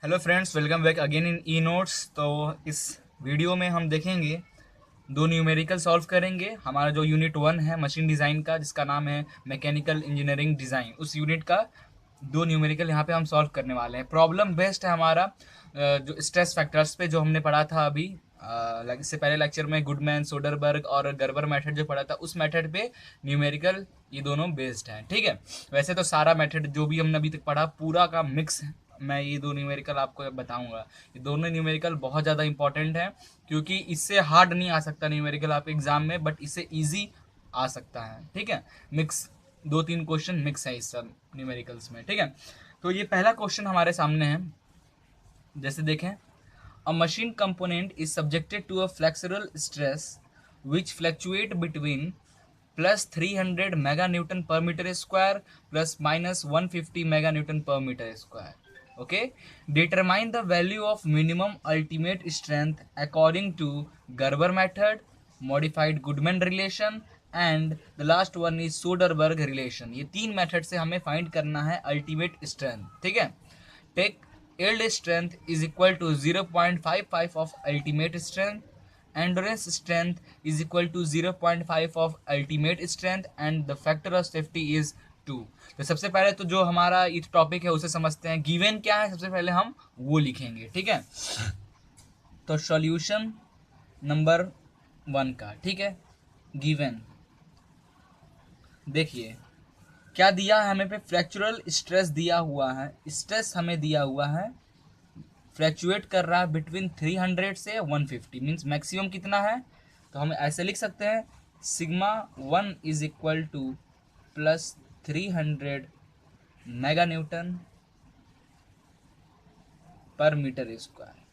Hello friends, welcome back again in e notes. तो इस video में हम देखेंगे दो न्यूमेरिकल सॉल्व करेंगे। हमारा जो यूनिट 1 है मशीन डिज़ाइन का, जिसका नाम है मैकेनिकल इंजीनियरिंग डिज़ाइन, उस यूनिट का दो न्यूमेरिकल यहाँ पे हम सॉल्व करने वाले हैं। प्रॉब्लम बेस्ड है हमारा जो स्ट्रेस फैक्टर्स पे जो हमने पढ़ा था अभी इससे पहले लेक्चर में गुडमैन, सोडरबर्ग और गर्बर मेथड जो पढ़ा था, उस मेथड पे न्यूमेरिकल ये दोनों बेस्ड हैं। ठीक है, वैसे तो सारा मेथड जो भी हमने अभी तक पढ़ा पूरा का मिक्स है। मैं ये दो न्यूमेरिकल आपको बताऊंगा। ये दोनों न्यूमेरिकल बहुत ज़्यादा इंपॉर्टेंट है, क्योंकि इससे हार्ड नहीं आ सकता न्यूमेरिकल आप एग्जाम में, बट इससे इजी आ सकता है। ठीक है, मिक्स दो तीन क्वेश्चन मिक्स है इस सब न्यूमेरिकल्स में। ठीक है, तो ये पहला क्वेश्चन हमारे सामने है। जैसे देखें, a machine component is subjected to a flexural stress which fluctuate between plus 300 mega newton per metre square plus minus 150 mega newton per metre square. Okay, determine the value of minimum ultimate strength according to Gerber method, modified Goodman relation and the last one is Soderberg relation. ये तीन method से हमें find करना है ultimate strength. ठीक है, take yield strength is equal to 0.55 of ultimate strength, endurance strength is equal to 0.5 of ultimate strength and the factor of safety is 2। तो सबसे पहले तो जो हमारा ये टॉपिक है उसे समझते हैं। गिवन क्या है सबसे पहले हम वो लिखेंगे। ठीक है, तो सॉल्यूशन नंबर 1 का, ठीक है, गिवन देखिए क्या दिया है हमें पे, फ्रैक्चरल स्ट्रेस दिया हुआ है। स्ट्रेस हमें दिया हुआ है, फ्लैक्चुएट कर रहा है बिटवीन 300 से 150, मीन्स मैक्सिमम कितना है। तो हम ऐसे लिख सकते हैं sigma 1 is equal two plus 300 mega newton per metre square.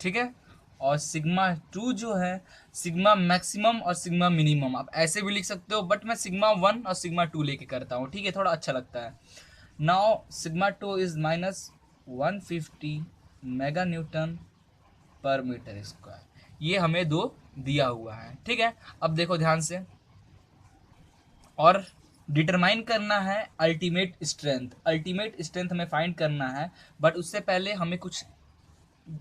ठीक है, और सिग्मा 2 जो है, सिग्मा मैक्सिमम और सिग्मा मिनिमम आप ऐसे भी लिख सकते हो, बट मैं सिग्मा 1 और सिग्मा 2 लेके करता हूँ। ठीक है, थोड़ा अच्छा लगता है। Now sigma 2 is minus 150 mega newton per metre square. ये हमें दो दिया हुआ है। ठीक है, अब देखो ध्यान से, और डिटरमाइन करना है अल्टीमेट स्ट्रेंथ। अल्टीमेट स्ट्रेंथ हमें फाइंड करना है, बट उससे पहले हमें कुछ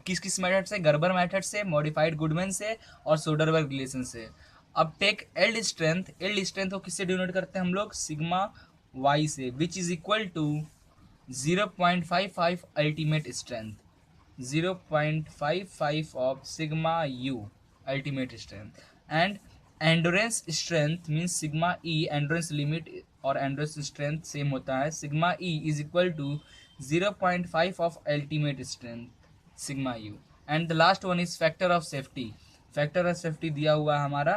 किस किस मेथड से, गर्बर मेथड से, मॉडिफाइड गुडमैन से और सोडरबर्ग रिलेशन से। अब take yield strength. Yield strength को किससे डिनोट करते हैं हम लोग, सिग्मा वाई से, which is equal to 0.55 ultimate strength, 0.55 of sigma u ultimate strength, and endurance strength means sigma e, endurance limit और endurance strength सेम होता है, sigma e is equal to 0.5 of ultimate strength sigma u, and the last one is factor of safety। factor of safety दिया हुआ है हमारा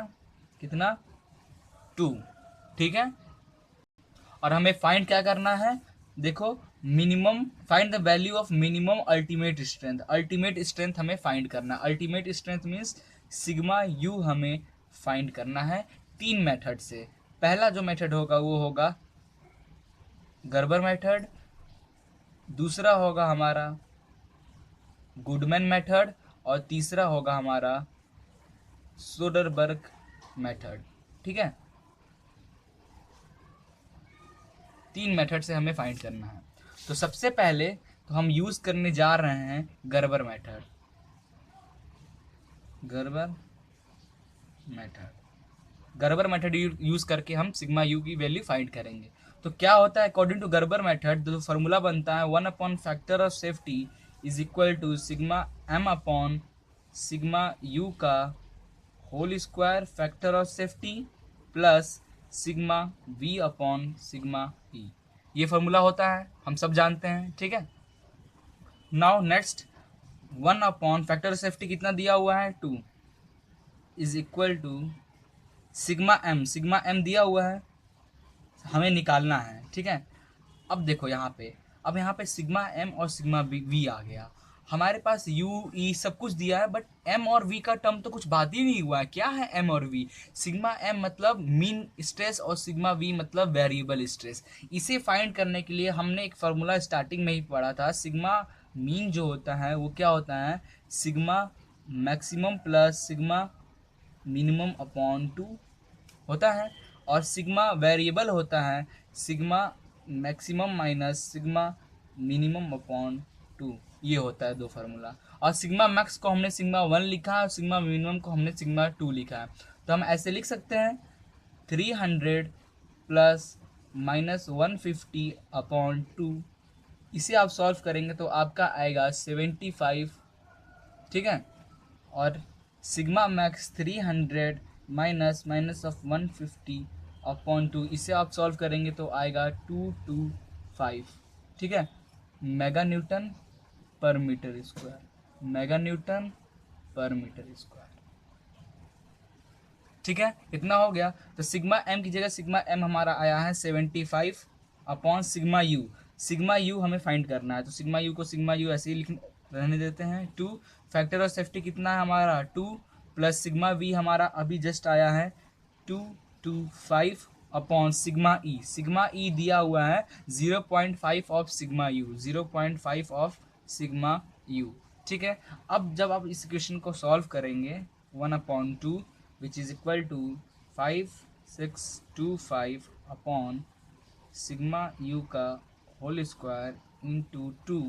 कितना, 2। ठीक है, और हमें फाइंड क्या करना है, देखो minimum, find the value of minimum ultimate strength. Ultimate strength हमें फाइंड करना। Ultimate strength means sigma you हमें फाइंड करना है तीन मेथड से। पहला जो मेथड होगा वो होगा गर्बर मेथड, दूसरा होगा हमारा गुडमैन मेथड, और तीसरा होगा हमारा सोडरबर्ग मेथड। ठीक है, तीन मेथड से हमें फाइंड करना है। तो सबसे पहले तो हम यूज करने जा रहे हैं Gerber method. Gerber method, Gerber method use करके हम सिग्मा यू की वैल्यू फाइंड करेंगे। तो क्या होता है, अकॉर्डिंग टू गर्बर मेथड जो फॉर्मूला बनता है, 1 upon factor of safety is equal to sigma m upon sigma u का whole square factor of safety plus sigma v upon sigma e. ये फॉर्मूला होता है, हम सब जानते हैं। ठीक है, now next 1 upon factor of safety कितना दिया हुआ है, 2 is equal to sigma m. Sigma m दिया हुआ है, हमें निकालना है। ठीक है, अब देखो यहाँ पे, अब यहाँ पे सिग्मा एम और सिग्मा वी आ गया। हमारे पास यू ई सब कुछ दिया है, बट एम और वी का टर्म तो कुछ बात ही नहीं हुआ है। क्या है एम और वी, सिग्मा एम मतलब मीन स्ट्रेस और सिग्मा वी मतलब वेरिएबल स्ट्रेस। इसे फाइंड करने के लिए हमने एक फार्मूला स्टार्टिंग में ही पढ़ा था। सिग्मा मीन जो होता है वो क्या होता है, sigma maximum plus sigma minimum upon 2 होता है, और सिग्मा वेरिएबल होता है sigma maximum minus sigma minimum upon 2, ये होता है दो फार्मूला। और सिग्मा मैक्स को हमने सिग्मा 1 लिखा है और सिग्मा मिनिमम को हमने सिग्मा 2 लिखा है। तो हम ऐसे लिख सकते हैं 300 प्लस माइनस 150 अपॉन 2। इसे आप सॉल्व करेंगे तो आपका आएगा 75, ठीक है। और sigma max 300 minus minus of 150 upon 2, इसे आप सॉल्व करेंगे तो आएगा 225, ठीक है, mega newton per metre square, mega newton per metre square, ठीक है। इतना हो गया। तो सिग्मा एम की जगह सिग्मा एम हमारा आया है 75 upon sigma you. Sigma you हमें फाइंड करना है, तो सिग्मा यू को सिग्मा यू ऐसे ही लिख रहने देते हैं 2। फैक्टर ऑफ सेफ्टी कितना है हमारा 2, प्लस सिग्मा वी हमारा अभी जस्ट आया है 225 अपॉन सिग्मा ई। सिग्मा ई दिया हुआ है 0.5 of sigma you, 0.5 of sigma u, ठीक है। अब जब आप इस इक्वेशन को सॉल्व करेंगे 1/2 which is equal to 5625 upon sigma u का whole square into 2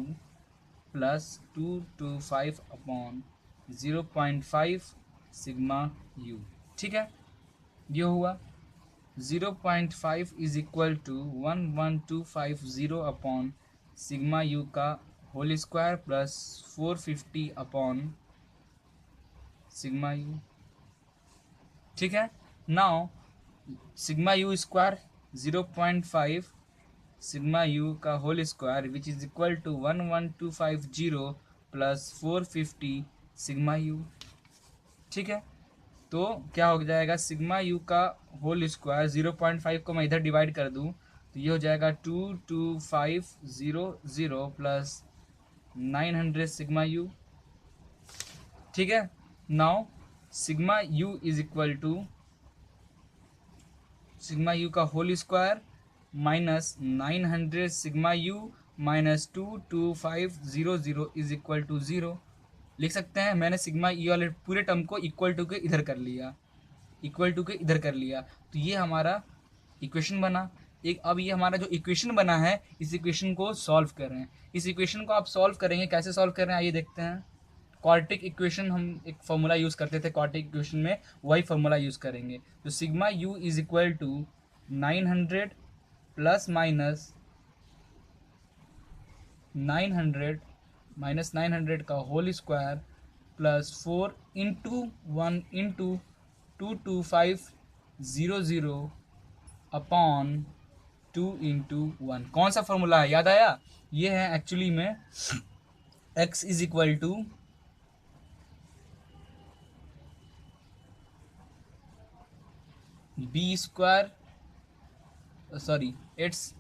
plus 225 upon 0.5 sigma u, ठीक है। ये हुआ 0.5 is equal to 11250 upon sigma u का whole square plus 450 upon sigma u, ठीक है। Now sigma u square 0.5 sigma u का whole square which is equal to 11250 plus 450 sigma u, ठीक है। तो क्या हो जाएगा सिग्मा यू का होल स्क्वायर 0.5 को मैं इधर डिवाइड कर दूं तो ये हो जाएगा 22500 प्लस 900 सिग्मा यू, ठीक है। Now sigma u is equal to sigma u का whole square minus 900 sigma u minus 22500 is equal to 0 लिख सकते हैं। मैंने सिग्मा यू वाले पूरे टर्म को इक्वल टू के इधर कर लिया, इक्वल टू के इधर कर लिया, तो ये हमारा इक्वेशन बना एक। अब ये हमारा जो इक्वेशन बना है इस इक्वेशन को सॉल्व कर रहे हैं। इस इक्वेशन को आप सॉल्व करेंगे, कैसे सॉल्व कर रहे हैं आइए देखते हैं। क्वाड्रेटिक इक्वेशन हम एक फॉर्मूला यूज़ करते थे क्वाड्रेटिक इक्वेशन में, वही फॉर्मूला यूज़ करेंगे। तो sigma u is equal to 900 plus minus 900 minus 900 का whole square plus 4 into 1 into 22500 upon 2 into 1। कौन सा फॉर्मूला है याद आया? ये है एक्चुअली में x is equal to b square, sorry it's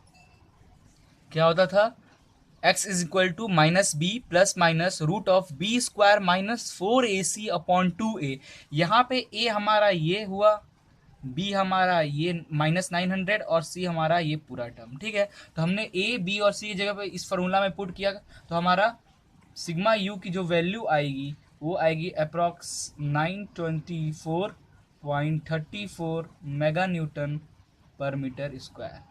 क्या होता था, x is equal to minus b plus minus root of b square minus 4ac upon 2a। यहाँ पे a हमारा ये हुआ, b हमारा ये माइनस 900 और c हमारा ये पूरा टर्म, ठीक है। तो हमने a b और c की जगह पे इस फार्मूला में पुट किया तो हमारा सिग्मा u की जो वैल्यू आएगी वो आएगी approx 924.34 mega newton per metre square,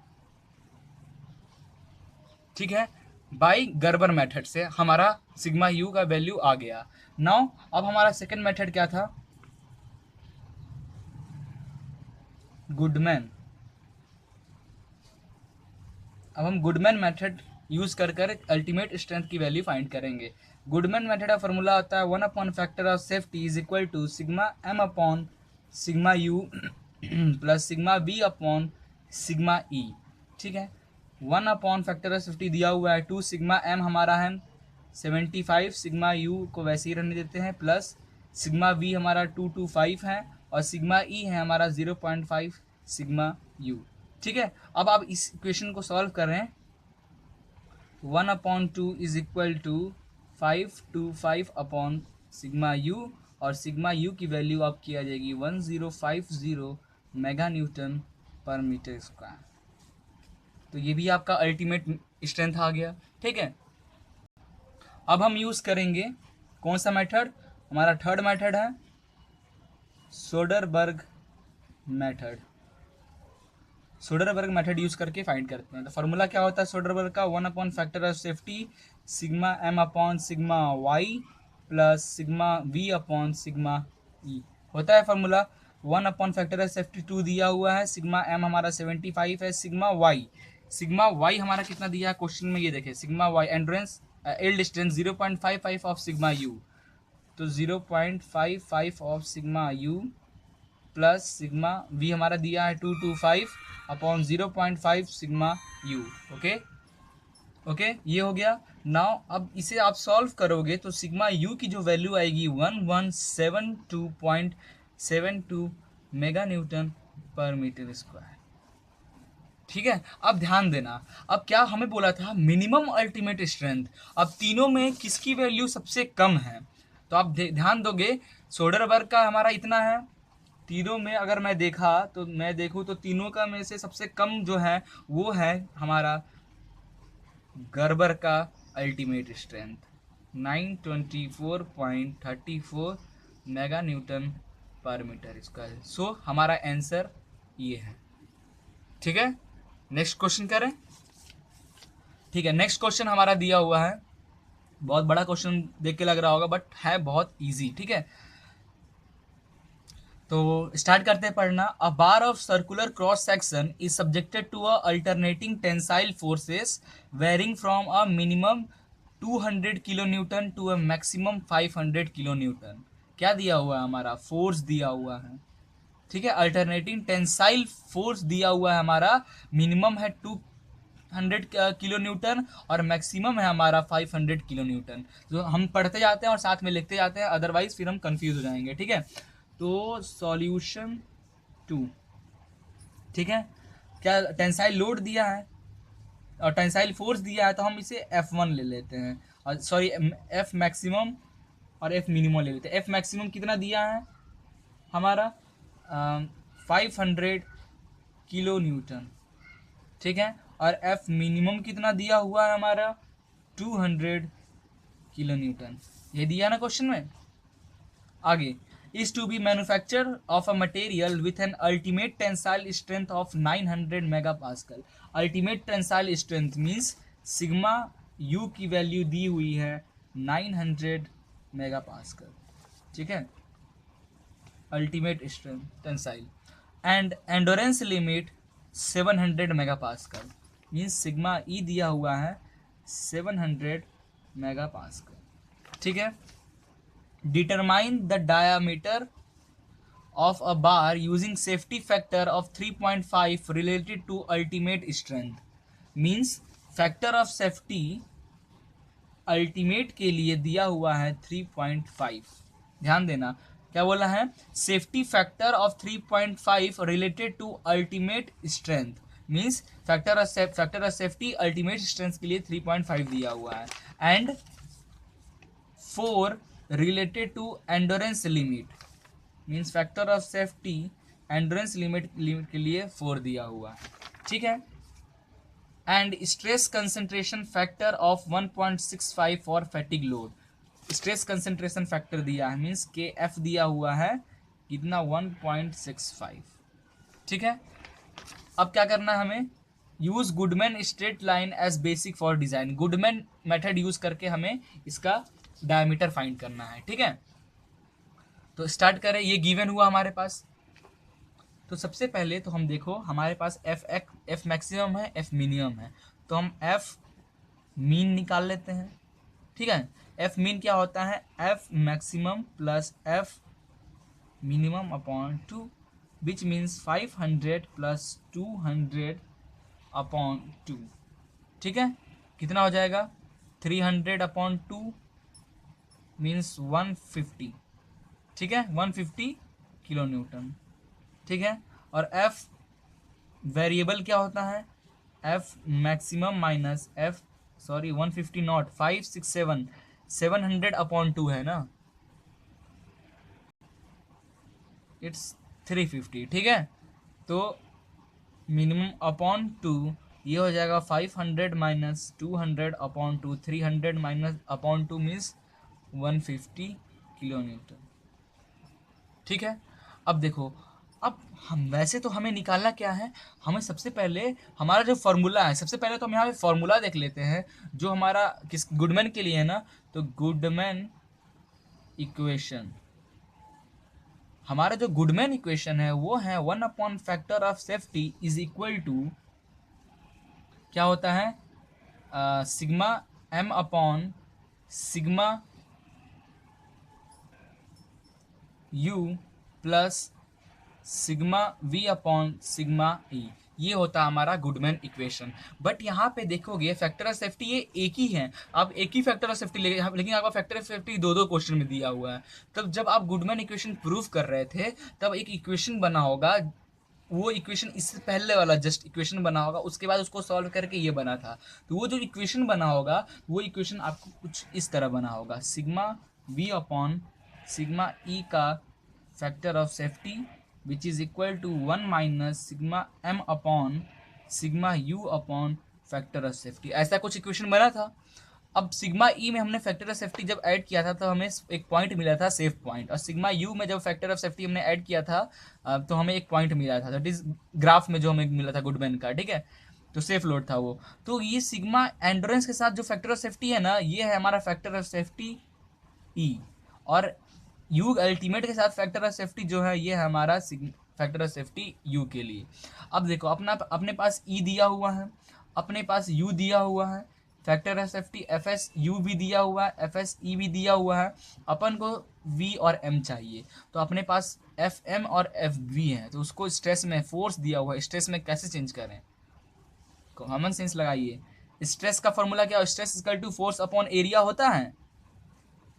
ठीक है। बाई गर्बर मेथड से हमारा सिग्मा यू का वैल्यू आ गया। नाउ अब हमारा सेकंड मेथड क्या था, गुडमैन। अब हम गुडमैन मेथड यूज कर अल्टीमेट स्ट्रेंथ की वैल्यू फाइंड करेंगे। गुडमैन मेथड का फॉर्मूला होता है 1 upon factor of safety is equal to sigma m upon sigma u plus sigma b upon sigma e, ठीक है। 1 अपॉन फैक्टर ऑफ सेफ्टी दिया हुआ है 2, सिग्मा एम हमारा है 75, सिग्मा यू को वैसे ही रहने देते हैं, प्लस सिग्मा वी हमारा 225 है और सिग्मा ई है हमारा 0.5 सिग्मा यू, ठीक है। अब आप इस इक्वेशन को सॉल्व करें 1/2 is equal to 525 upon sigma u और सिग्मा यू की वैल्यू आपकी आ जाएगी 1050 mega newton per metre square. तो ये भी आपका अल्टीमेट स्ट्रेंथ आ गया, ठीक है। अब हम यूज़ करेंगे कौन सा मेथड, हमारा थर्ड मेथड है Soderbergh method. Soderbergh method use करके फाइंड करते हैं। तो फार्मूला क्या होता है सोडरबर्ग का, 1 upon factor of safety sigma m upon sigma y plus sigma v upon sigma e होता है formula. 1 upon factor of safety 2 दिया हुआ है, सिग्मा एम हमारा 75 है, सिग्मा वाई हमारा कितना दिया है क्वेश्चन में, ये देखें sigma y endurance l distance 0.55 of sigma u, तो 0.55 of sigma u plus sigma v हमारा दिया है 225 अपॉन 0.5 सिग्मा यू। ओके ये हो गया। नाउ अब इसे आप सॉल्व करोगे तो सिग्मा यू की जो वैल्यू आएगी 1172.72 mega newton per metre square. ठीक है, अब ध्यान देना, अब क्या हमें बोला था मिनिमम अल्टीमेट स्ट्रेंथ, अब तीनों में किसकी वैल्यू सबसे कम है, तो आप ध्यान दोगे सोडरबर्ग का हमारा इतना है, तीनों में अगर मैं देखूँ तो तीनों का में से सबसे कम जो है वो है हमारा गर्बर का ultimate strength 924.34 mega newton per metre square. सो हमारा आंसर ये है। ठीक है, नेक्स्ट क्वेश्चन करें। ठीक है, नेक्स्ट क्वेश्चन हमारा दिया हुआ है, बहुत बड़ा क्वेश्चन देख के लग रहा होगा बट है बहुत इजी। ठीक है, तो स्टार्ट करते हैं पढ़ना। A bar of circular cross section is subjected to a alternating tensile forces varying from a minimum 200 kilo newton to a maximum 500 kilo newton. क्या दिया हुआ है हमारा, फोर्स दिया हुआ है। ठीक है, अल्टरनेटिंग टेंसाइल फोर्स दिया हुआ है हमारा, मिनिमम है 200 किलो न्यूटन और मैक्सिमम है हमारा 500 किलो न्यूटन। जो हम पढ़ते जाते हैं और साथ में लिखते जाते हैं, अदरवाइज फिर हम कंफ्यूज हो जाएंगे। ठीक है, तो सॉल्यूशन 2। ठीक है, क्या टेंसाइल लोड दिया है और टेंसाइल फोर्स दिया है, तो हम इसे F1 ले लेते हैं, और सॉरी F मैक्सिमम और F मिनिमम ले लेते हैं। F मैक्सिमम कितना दिया है हमारा 500 किलो न्यूटन। ठीक है, और F मिनिमम कितना दिया हुआ है हमारा 200 किलो न्यूटन, ये दिया ना क्वेश्चन में। आगे, is to be manufactured of a material with an ultimate tensile strength of 900 megapascal। ultimate tensile strength means sigma u की वैल्यू दी हुई है 900 megapascal। ठीक है, ultimate strength tensile and endurance limit 700 megapascal means sigma e दिया हुआ है 700 megapascal। ठीक है, determine the diameter of a bar using safety factor of 3.5 related to ultimate strength means factor of safety ultimate के लिए दिया हुआ है 3.5। ध्यान देना क्या बोला है, safety factor of 3.5 related to ultimate strength means factor of safety ultimate strength के लिए 3.5 दिया हुआ है, and 4 related to endurance limit means factor of safety endurance limit के लिए 4 दिया हुआ है। ठीक है, and stress concentration factor of 1.65 for fatigue load, stress concentration factor दिया है मीन्स के एफ दिया हुआ है कितना 1.65। ठीक है, अब क्या करना है हमें, use Goodman straight line as basic for design, Goodman method use करके हमें इसका डायमीटर फाइंड करना है। ठीक है, तो स्टार्ट करें, ये गिवन हुआ हमारे पास। तो सबसे पहले तो हम देखो हमारे पास एफ मैक्सिमम है, एफ मिनिमम है, तो हम एफ मीन निकाल लेते हैं। ठीक है, एफ मीन क्या होता है, F maximum plus F minimum upon 2 which means 500 plus 200 upon 2। ठीक है, कितना हो जाएगा 300 अपॉन 2 मीन्स 150। ठीक है, 150 किलो न्यूटन। ठीक है, और एफ वेरिएबल क्या होता है, F maximum minus F 150 not 567 700 upon 2 है ना, इट्स 350। ठीक है, तो मिनिमम अपॉन 2 ये हो जाएगा 500 minus 200 upon 2, 300 minus upon 2 means 150 kilo Newton. ठीक है, अब देखो अब हम वैसे तो हमें निकालना क्या है, हमें सबसे पहले हमारा जो फॉर्मूला है, सबसे पहले तो हम यहाँ पे फॉर्मूला देख लेते हैं जो हमारा किस गुडमैन के लिए है ना। तो गुडमैन इक्वेशन, हमारा जो गुडमैन इक्वेशन है वो है 1/फैक्टर of safety is equal to क्या होता है, sigma m upon sigma u plus sigma v upon sigma e। ये होता है हमारा गुडमैन इक्वेशन। बट यहाँ पे देखोगे फैक्टर ऑफ सेफ्टी ये एक ही है, आप एक ही फैक्टर ऑफ सेफ्टी लेकिन आपका फैक्टर ऑफ सेफ्टी दो क्वेश्चन में दिया हुआ है। तब जब आप गुडमैन इक्वेशन प्रूव कर रहे थे तब एक इक्वेशन बना होगा, वो इक्वेशन इससे पहले वाला जस्ट इक्वेशन बना होगा, उसके बाद उसको सॉल्व करके ये बना था। तो वो जो इक्वेशन बना होगा वो इक्वेशन आपको कुछ इस तरह बना होगा, sigma v upon sigma e का factor of safety which is equal to 1 minus sigma m upon sigma u upon factor of safety. ऐसा कुछ इक्वेशन बना था। अब सिग्मा ई में हमने फैक्टर ऑफ सेफ्टी जब ऐड किया था तो हमें एक पॉइंट मिला था, सेफ पॉइंट, और सिग्मा यू में जब फैक्टर ऑफ सेफ्टी हमने ऐड किया था तो हमें एक पॉइंट मिला था, दैट इज ग्राफ में जो हमें मिला था गुडमैन का, ठीक है। तो सेफ लोड था वो। तो ये सिग्मा एंड्योरेंस के साथ जो फैक्टर ऑफ सेफ्टी है ना, ये है हमारा फैक्टर ऑफ सेफ्टी ई, और यू अल्टीमेट के साथ फैक्टर ऑफ सेफ्टी जो है ये है हमारा फैक्टर ऑफ सेफ्टी यू के लिए। अब देखो अपने पास ई दिया हुआ है, अपने पास यू दिया हुआ है, factor of safety F S U भी दिया हुआ है, एफ एस ई भी दिया हुआ है, अपन को वी और एम चाहिए। तो अपने पास एफ एम और एफ वी है, तो उसको स्ट्रेस में फोर्स दिया हुआ है, स्ट्रेस में कैसे चेंज करें, कॉमन सेंस लगाइए। स्ट्रेस का फॉर्मूला क्या है, stress equal to force upon area होता है।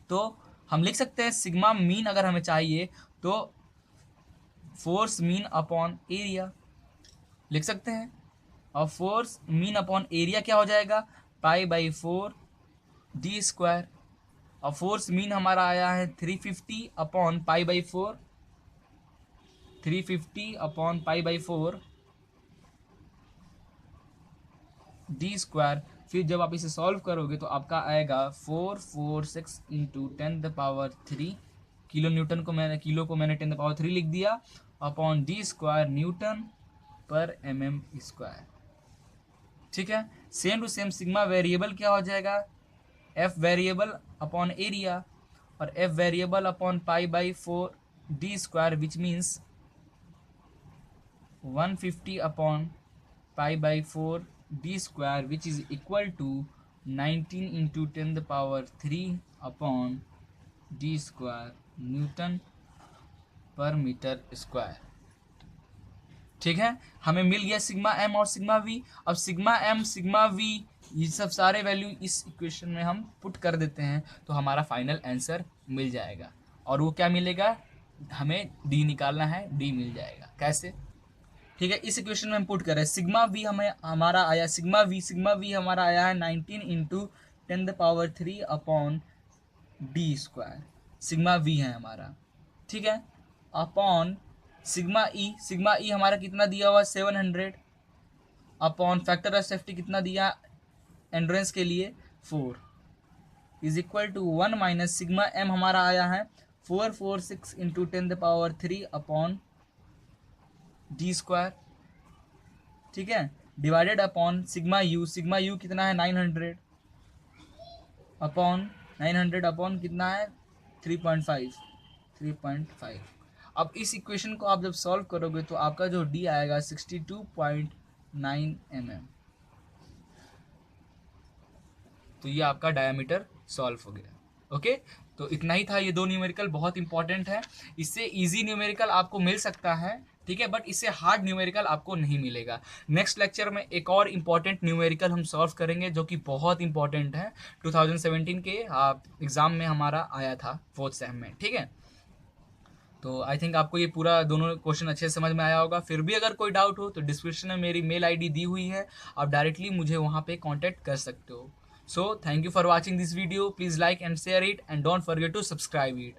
तो हम लिख सकते हैं सिग्मा मीन अगर हमें चाहिए तो फोर्स मीन अपॉन एरिया लिख सकते हैं, और फोर्स मीन अपॉन एरिया क्या हो जाएगा, π/4 d स्क्वायर, और फोर्स मीन हमारा आया है 350 अपॉन π/4, 350 अपॉन π/4 d स्क्वायर। फिर जब आप इसे सॉल्व करोगे तो आपका आएगा 446 इंटू 10⁻³ किलो न्यूटन को मैंने 10⁻³ लिख दिया, upon d square newton per mm square, ठीक है। Same to same sigma variable क्या हो जाएगा, एफ वेरिएबल अपॉन एरिया, और F variable upon π/4 d square which means 150 upon π/4 d square which is equal to 19 into 10⁻³ upon d square newton per metre square, ठीक है। हमें मिल गया sigma m और सिग्मा वी। अब सिग्मा एम सिग्मा वी ये सब सारे वैल्यू इस इक्वेशन में हम पुट कर देते हैं तो हमारा फाइनल आंसर मिल जाएगा। और वो क्या मिलेगा, हमें डी निकालना है, डी मिल जाएगा। कैसे, ठीक है। इस इक्वेशन में हम पुट कर रहे हैं सिग्मा वी हमारा आया, सिग्मा वी हमारा आया है 19 into 10⁻³ upon D square, sigma we है हमारा, ठीक है, अपॉन सिग्मा ई हमारा कितना दिया हुआ 700 अपॉन फैक्टर ऑफ सेफ्टी कितना दिया एंड्योरेंस के लिए 4 is equal to 1 minus sigma m हमारा आया है 446 इंटू 10⁻³ अपॉन डी स्क्वायर, ठीक है, डिवाइडेड अपॉन सिग्मा यू कितना है 900 अपॉन कितना है 3.5। अब इस इक्वेशन को आप जब सॉल्व करोगे तो आपका जो डी आएगा 62.9 mm। तो ये आपका डायमीटर सॉल्व हो गया। ओके, तो इतना ही था। ये दो न्यूमेरिकल बहुत इंपॉर्टेंट है, इससे इजी न्यूमेरिकल आपको मिल सकता है, ठीक है, बट इससे हार्ड न्यूमेरिकल आपको नहीं मिलेगा। नेक्स्ट लेक्चर में एक और इम्पॉर्टेंट न्यूमेरिकल हम सॉल्व करेंगे जो कि बहुत इंपॉर्टेंट है, 2017 के एग्ज़ाम में हमारा आया था 4th सेम में, ठीक है। तो आई थिंक आपको ये पूरा दोनों क्वेश्चन अच्छे से समझ में आया होगा। फिर भी अगर कोई डाउट हो तो डिस्क्रिप्शन में मेरी मेल आईडी दी हुई है, आप डायरेक्टली मुझे वहाँ पे कांटेक्ट कर सकते हो। So thank you for watching this video, please like and share it and don't forget to subscribe it.